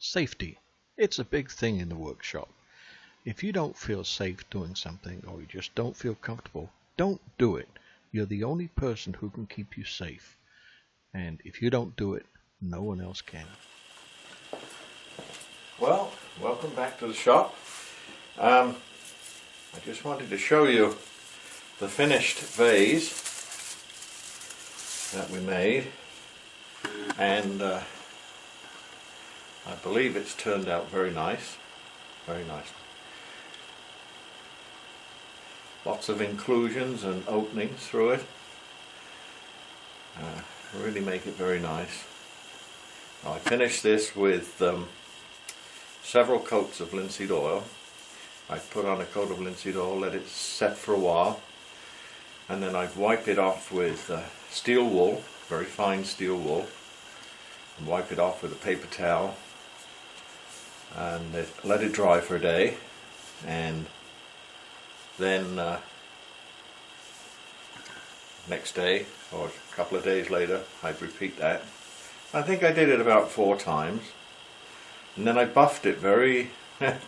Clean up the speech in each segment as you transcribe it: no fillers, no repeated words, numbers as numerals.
Safety. It's a big thing in the workshop. If you don't feel safe doing something, or you just don't feel comfortable, don't do it. You're the only person who can keep you safe. And if you don't do it, no one else can. Well, welcome back to the shop. I just wanted to show you the finished vase that we made, and I believe it's turned out very nice, very nice. Lots of inclusions and openings through it. Really make it very nice. I finished this with several coats of linseed oil. I put on a coat of linseed oil, let it set for a while, and then I've wiped it off with steel wool, very fine steel wool, and wipe it off with a paper towel, and let it dry for a day, and then next day or a couple of days later I'd repeat that. I think I did it about 4 times, and then I buffed it very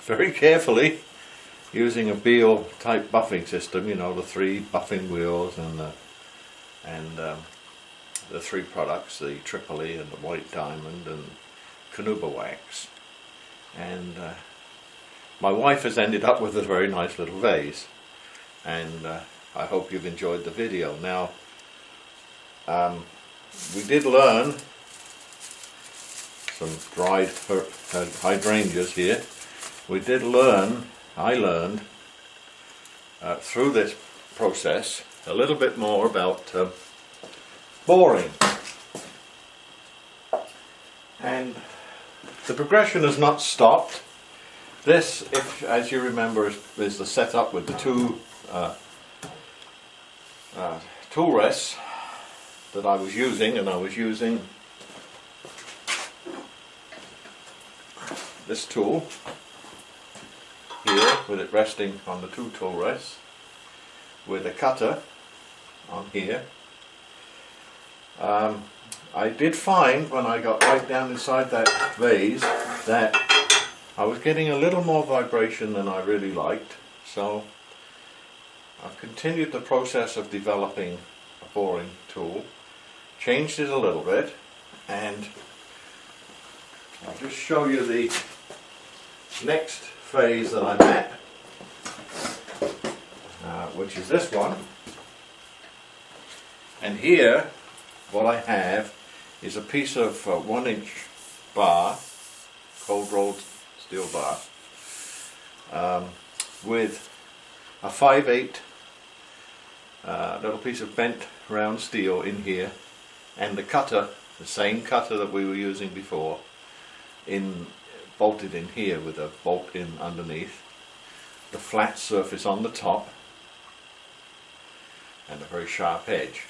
very carefully using a Beal type buffing system, you know, the 3 buffing wheels and the 3 products, the Tripoli and the White Diamond and Canuba wax. And my wife has ended up with a very nice little vase, and I hope you've enjoyed the video. Now, we did learn some dried hydrangeas here. We did learn, I learned through this process a little bit more about boring. And the progression has not stopped. This, if, as you remember, is the setup with the 2 tool rests that I was using, and I was using this tool here with it resting on the 2 tool rests, with a cutter on here. I did find when I got right down inside that vase that I was getting a little more vibration than I really liked, so I've continued the process of developing a boring tool, changed it a little bit, and I'll just show you the next phase that I'm at, which is this one. And here what I have is a piece of 1-inch bar, cold rolled steel bar, with a 5/8 little piece of bent round steel in here, and the cutter, the same cutter that we were using before, bolted in here with a bolt in underneath, the flat surface on the top, and a very sharp edge.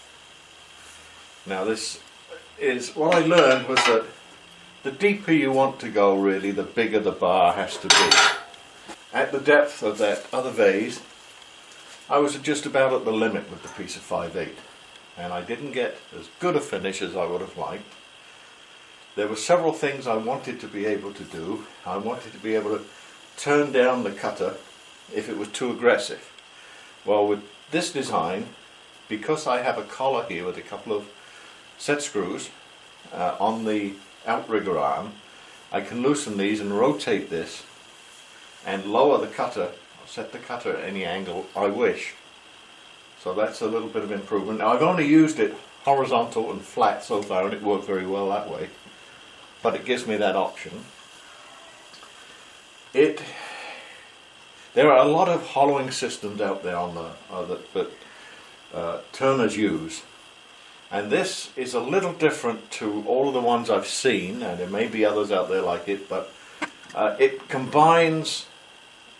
Now this is, what I learned was that the deeper you want to go, really, the bigger the bar has to be. At the depth of that other vase, I was just about at the limit with the piece of 5/8, and I didn't get as good a finish as I would have liked. There were several things I wanted to be able to do. I wanted to be able to turn down the cutter if it was too aggressive. Well, with this design, because I have a collar here with a couple of set screws on the outrigger arm, I can loosen these and rotate this and lower the cutter, or set the cutter at any angle I wish. So that's a little bit of improvement. Now, I've only used it horizontal and flat so far, and it worked very well that way, but it gives me that option. There are a lot of hollowing systems out there on that turners use, and this is a little different to all of the ones I've seen, and there may be others out there like it, but it combines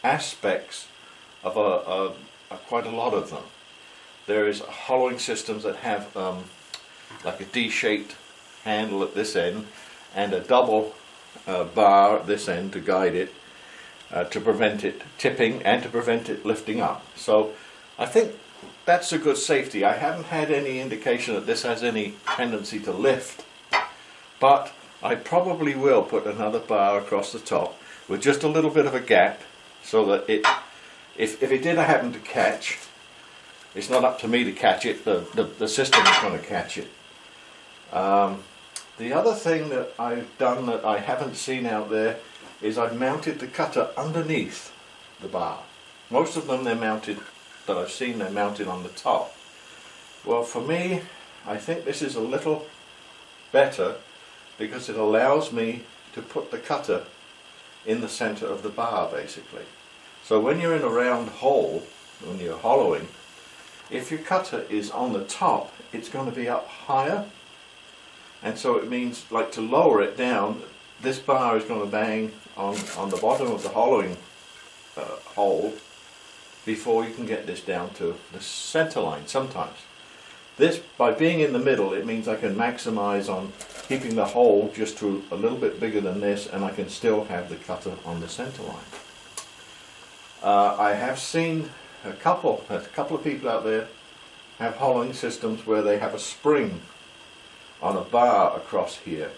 aspects of quite a lot of them. There is hollowing systems that have like a D-shaped handle at this end and a double bar at this end to guide it, to prevent it tipping and to prevent it lifting up. So I think that's a good safety. I haven't had any indication that this has any tendency to lift, but I probably will put another bar across the top with just a little bit of a gap, so that if it did happen to catch, it's not up to me to catch it, the system is going to catch it. The other thing that I've done that I haven't seen out there is I've mounted the cutter underneath the bar. Most of them that I've seen, they're mounted on the top. Well, for me, I think this is a little better because it allows me to put the cutter in the center of the bar, basically. So when you're in a round hole, when you're hollowing, if your cutter is on the top, it's going to be up higher, and so it means, like, to lower it down, this bar is going to bang on the bottom of the hollowing hole before you can get this down to the center line sometimes. This, by being in the middle, it means I can maximize on keeping the hole just to a little bit bigger than this, and I can still have the cutter on the center line. I have seen a couple of people out there have hollowing systems where they have a spring on a bar across here,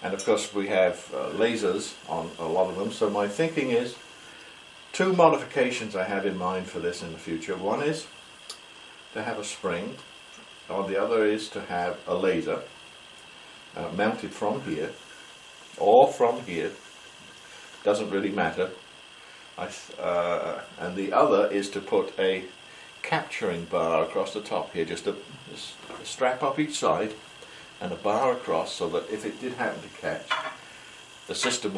and of course we have lasers on a lot of them. So my thinking is, two modifications I have in mind for this in the future. One is to have a spring, or the other is to have a laser mounted from here or from here, doesn't really matter. And the other is to put a capturing bar across the top here, just a strap up each side and a bar across, so that if it did happen to catch, the system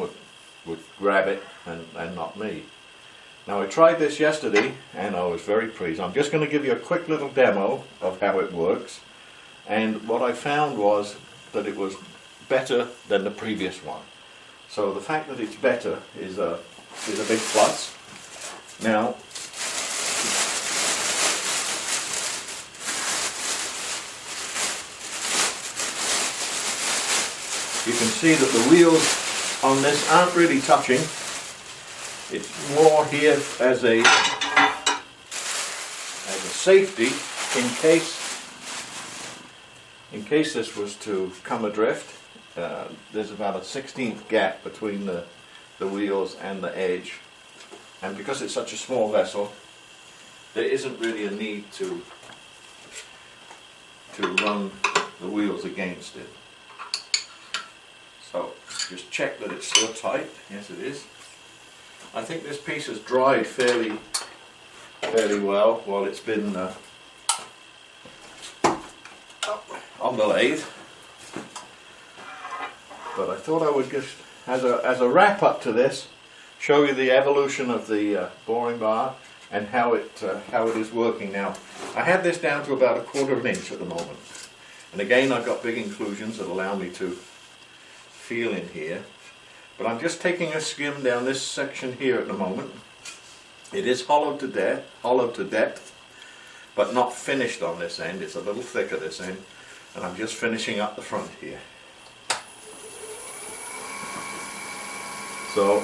would grab it and not me. Now, I tried this yesterday and I was very pleased. I'm just going to give you a quick little demo of how it works, and what I found was that it was better than the previous one. So the fact that it's better is a big plus. Now, you can see that the wheels on this aren't really touching. It's more here as a safety in case this was to come adrift. There's about a 1/16 gap between the wheels and the edge, and because it's such a small vessel, there isn't really a need to run the wheels against it. So just check that it's still tight. Yes, it is. I think this piece has dried fairly well while it's been on the lathe. But I thought I would just, as a wrap up to this, show you the evolution of the boring bar and how it is working now. I had this down to about 1/4 inch at the moment, and again I've got big inclusions that allow me to feel in here. But I'm just taking a skim down this section here at the moment. It is hollowed to depth, but not finished on this end. It's a little thicker this end, and I'm just finishing up the front here. So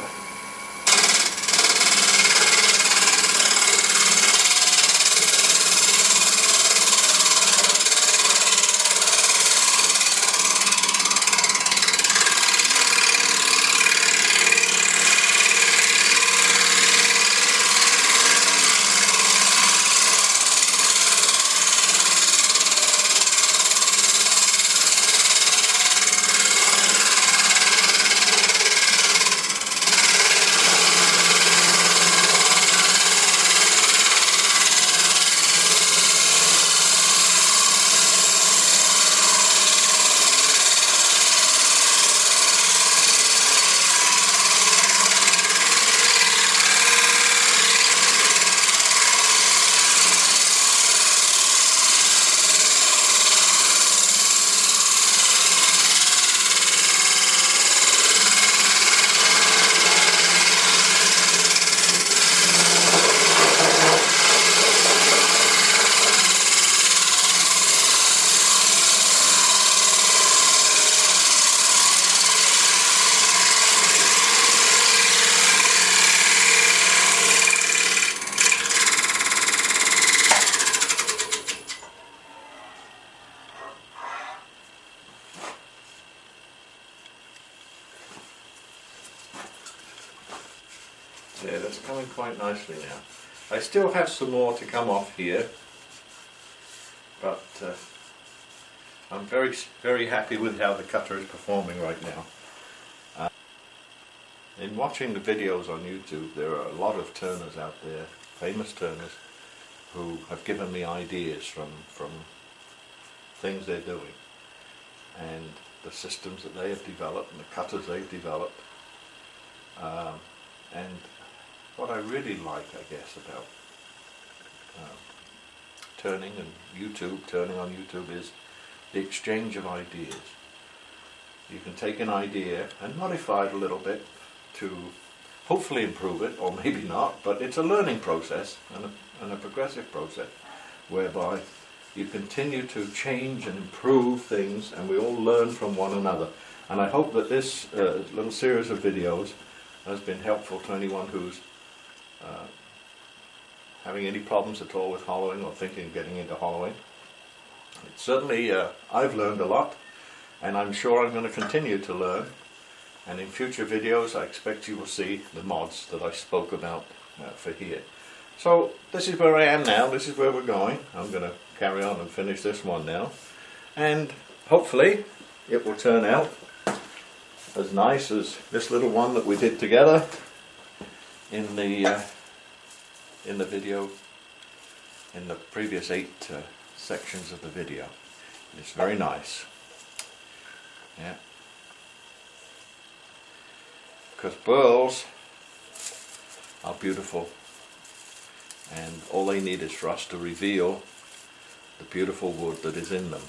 Yeah, that's coming quite nicely now. I still have some more to come off here, but I'm very, very happy with how the cutter is performing right now. In watching the videos on YouTube, there are a lot of turners out there, famous turners, who have given me ideas from things they're doing, and the systems that they have developed and the cutters they've developed. And what I really like, I guess, about turning on YouTube is the exchange of ideas. You can take an idea and modify it a little bit to hopefully improve it, or maybe not, but it's a learning process and a progressive process whereby you continue to change and improve things, and we all learn from one another. And I hope that this little series of videos has been helpful to anyone who's having any problems at all with hollowing or thinking of getting into hollowing. Certainly I've learned a lot, and I'm sure I'm going to continue to learn. And in future videos I expect you will see the mods that I spoke about for here. So this is where I am now, this is where we're going. I'm going to carry on and finish this one now. And hopefully it will turn out as nice as this little one that we did together in the video, in the previous 8 sections of the video. It's very nice. Yeah. Because burls are beautiful, and all they need is for us to reveal the beautiful wood that is in them.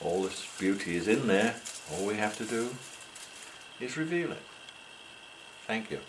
All this beauty is in there. All we have to do is reveal it. Thank you.